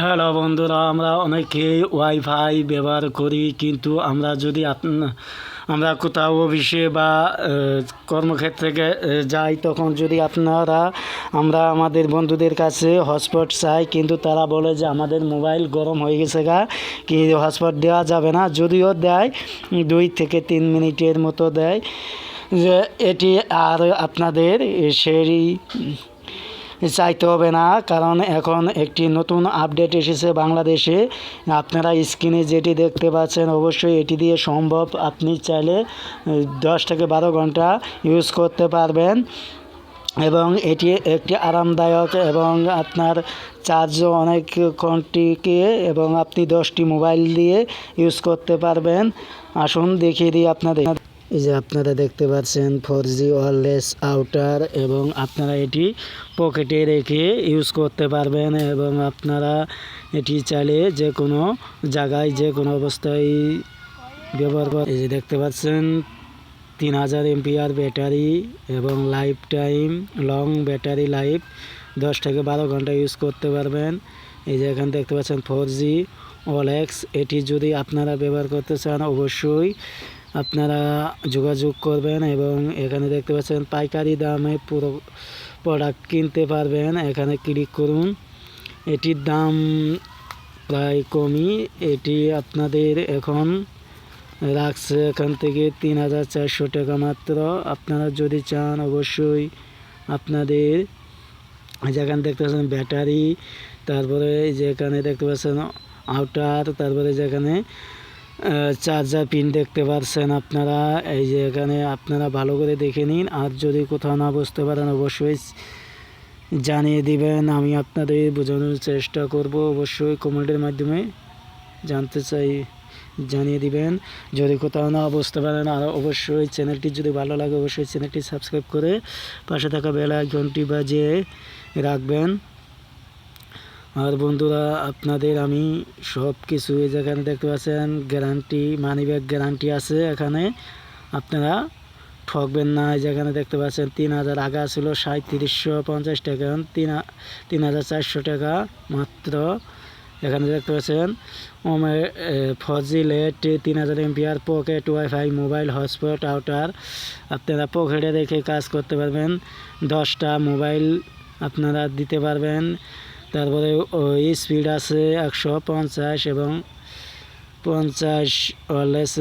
Hello বন্ধুরা, আমরা অনেকেই ওয়াইফাই ব্যবহার করি, কিন্তু আমরা কোথাও অফিসে বা কর্মক্ষেত্রে যাই, তখন যদি আমরা আমাদের বন্ধুদের কাছে হটস্পট চাই, কিন্তু তারা বলে যে আমাদের মোবাইল গরম হয়ে গেছে কি হটস্পট দেওয়া যাবে না। যদিও দেয় 2 থেকে 3 মিনিটের মতো দেয়, যে এটি আর আপনাদের সেই চাইতে হবে না, কারণ এখন একটি নতুন আপডেট এসেছে বাংলাদেশে। আপনারা স্ক্রিনে যেটি দেখতে পাচ্ছেন, অবশ্যই এটি দিয়ে সম্ভব। আপনি চাইলে 10 থেকে 12 ঘন্টা ইউজ করতে পারবেন, এবং এটি একটি আরামদায়ক, এবং আপনার চার্জও অনেকক্ষণ টিকে, এবং আপনি 10টি মোবাইল দিয়ে ইউজ করতে পারবেন। আসুন দেখিয়ে দিই আপনাদের। এই যে আপনারা দেখতে পাচ্ছেন 4G ওয়্যারলেস আউটার, এবং আপনারা এটি পকেটে রেখে ইউজ করতে পারবেন, এবং আপনারা এটি চাইলে যে কোনো জায়গায় যে কোনো অবস্থায় ব্যবহার করেন। এই যে দেখতে পাচ্ছেন 3000 এমপিআর ব্যাটারি, এবং life time long battery life, 10 থেকে 12 ঘন্টা ইউজ করতে পারবেন। এই যে এখানে দেখতে পাচ্ছেন 4G ওয়্যারলেস। এটি যদি আপনারা ব্যবহার করতে চান, অবশ্যই আপনারা যোগাযোগ করবেন, এবং এখানে দেখতে পাচ্ছেন পাইকারি দামে পুরো প্রোডাক্ট কিনতে পারবেন। এখানে ক্লিক করুন। এটির দাম প্রায় কমই, এটি আপনাদের এখন রাখছে এখান থেকে 3400 টাকা মাত্র। আপনারা যদি চান, অবশ্যই আপনাদের যেখানে দেখতে পাচ্ছেন ব্যাটারি, তারপরে যেখানে দেখতে পাচ্ছেন আউটার, তারপরে যেখানে চার্জার পিন দেখতে পাচ্ছেন আপনারা। এই যে এখানে আপনারা ভালো করে দেখে নিন, আর যদি কোথাও না বুঝতে পারেন অবশ্যই জানিয়ে দিবেন, আমি আপনাদের বোঝানোর চেষ্টা করব। অবশ্যই কমেন্টের মাধ্যমে জানিয়ে দিবেন যদি কোথাও না বুঝতে পারেন। আর অবশ্যই চ্যানেলটি যদি ভালো লাগে, অবশ্যই চ্যানেলটি সাবস্ক্রাইব করে পাশে থাকা বেল আইকনটি বাজিয়ে রাখবেন। আর বন্ধুরা, আপনাদের আমি সব কিছু, যেখানে দেখতে পাচ্ছেন গ্যারান্টি, মানি ব্যাগ গ্যারান্টি আছে, এখানে আপনারা ঠকবেন না। যেখানে দেখতে পাচ্ছেন 3000, আগে ছিল 3750 টাকা, 3400 টাকা মাত্র। এখানে দেখতে পাচ্ছেন 4G লেট 3000 এমপিআর pocket wifi mobile hotspot router. আপনারা পকেটে রেখে কাজ করতে পারবেন, 10টা মোবাইল আপনারা দিতে পারবেন। তারপরে ওই স্পিড আছে 150, এবং 50 ওয়্যারলেস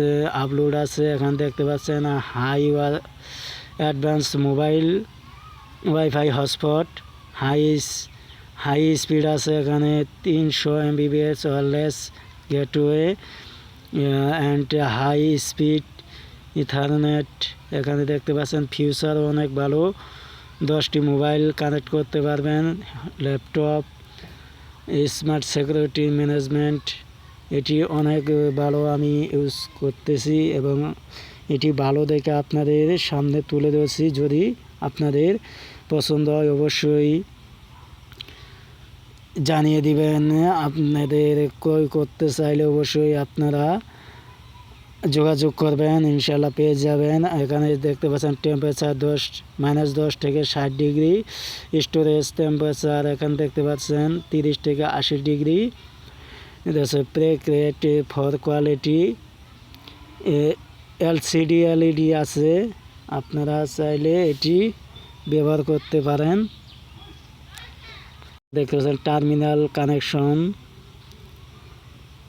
আপলোড আছে। এখানে দেখতে পাচ্ছেন advance mobile wifi hotspot, high speed আছে এখানে 300 Mbps wireless gateway and high speed ethernet. এখানে দেখতে পাচ্ছেন ফিউচারও অনেক ভালো, 10টি মোবাইল কানেক্ট করতে পারবেন, ল্যাপটপ, স্মার্ট সিকিউরিটি ম্যানেজমেন্ট। এটি অনেক ভালো, আমি ইউজ করতেছি, এবং এটি ভালো দেখে আপনাদের সামনে তুলে ধরছি। যদি আপনাদের পছন্দ হয়, অবশ্যই জানিয়ে দিবেন। আপনাদের ক্রয় করতে চাইলে অবশ্যই আপনারা যোগাযোগ করবেন, ইনশাল্লাহ পেয়ে যাবেন। এখানে দেখতে পাচ্ছেন টেম্পারেচার -10 থেকে 60 ডিগ্রি, স্টোরেজ টেম্পারেচার এখানে দেখতে পাচ্ছেন 30 থেকে 80 ডিগ্রি। এটা হচ্ছে break rate for quality, LCD LED আছে, আপনারা চাইলে এটি ব্যবহার করতে পারেন। দেখতে পাচ্ছেন টার্মিনাল কানেকশন,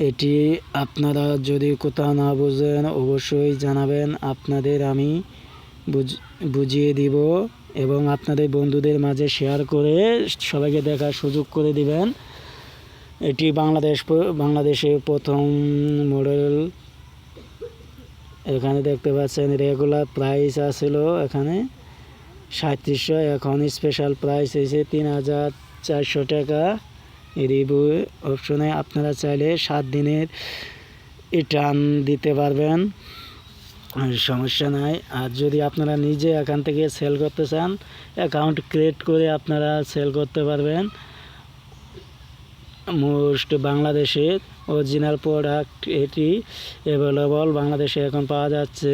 এটি আপনারা যদি কোথাও না বুঝেন অবশ্যই জানাবেন, আপনাদের আমি বুঝিয়ে দিব, এবং আপনাদের বন্ধুদের মাঝে শেয়ার করে সবাইকে দেখার সুযোগ করে দিবেন। এটি বাংলাদেশে প্রথম মডেল। এখানে দেখতে পাচ্ছেন রেগুলার প্রাইস আছিল এখানে 3700, এখন স্পেশাল প্রাইস হয়েছে 3400 টাকা। রিভিউ অপশনে আপনারা চাইলে 7 দিনের রিটার্ন দিতে পারবেন, সমস্যা নাই। আর যদি আপনারা নিজে এখান থেকে সেল করতে চান, অ্যাকাউন্ট ক্রিয়েট করে আপনারা সেল করতে পারবেন। মোস্ট বাংলাদেশের অরিজিনাল প্রোডাক্ট এটি অ্যাভেলেবল বাংলাদেশে এখন পাওয়া যাচ্ছে।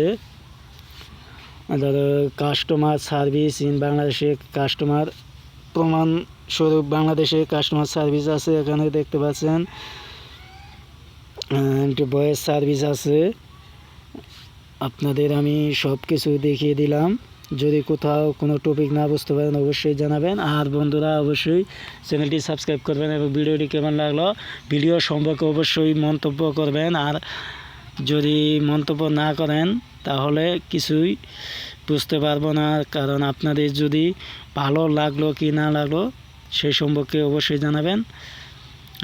কাস্টমার সার্ভিস ইন বাংলাদেশে কাস্টমার প্রমাণ স্বরূপ বাংলাদেশে কাস্টমার সার্ভিস আছে, এখানে দেখতে পাচ্ছেন ভয়েস সার্ভিস আছে। আপনাদের আমি সব কিছু দেখিয়ে দিলাম। যদি কোথাও কোনো টপিক না বুঝতে পারেন অবশ্যই জানাবেন। আর বন্ধুরা অবশ্যই চ্যানেলটি সাবস্ক্রাইব করবেন এবং ভিডিওটি কেমন লাগলো ভিডিও সম্পর্কে অবশ্যই মন্তব্য করবেন। আর যদি মন্তব্য না করেন তাহলে কিছুই বুঝতে পারবো না, কারণ আপনাদের যদি ভালো লাগলো কি না লাগলো সেই সম্পর্কে অবশ্যই জানাবেন।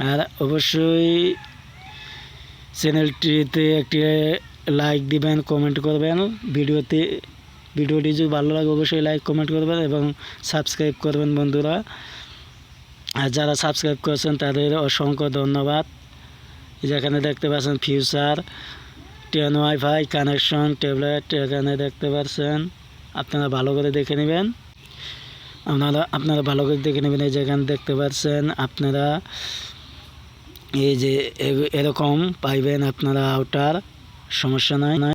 আর অবশ্যই চ্যানেলটিতে একটি লাইক দিবেন, কমেন্ট করবেন। ভিডিওটি যদি ভালো লাগে অবশ্যই লাইক কমেন্ট করবেন এবং সাবস্ক্রাইব করবেন বন্ধুরা। আর যারা সাবস্ক্রাইব করছেন তাদের অসংখ্য ধন্যবাদ। যেখানে দেখতে পাচ্ছেন ফিউচার 10 ওয়াইফাই কানেকশন ট্যাবলেট, এখানে দেখতে পাচ্ছেন। আপনারা ভালো করে দেখে নেবেন, আপনারা ভালো করে দেখে নেবেন। এই যেখানে দেখতে পাচ্ছেন আপনারা এই যে এরকম পাইবেন আপনারা আউটার, সমস্যা নাই।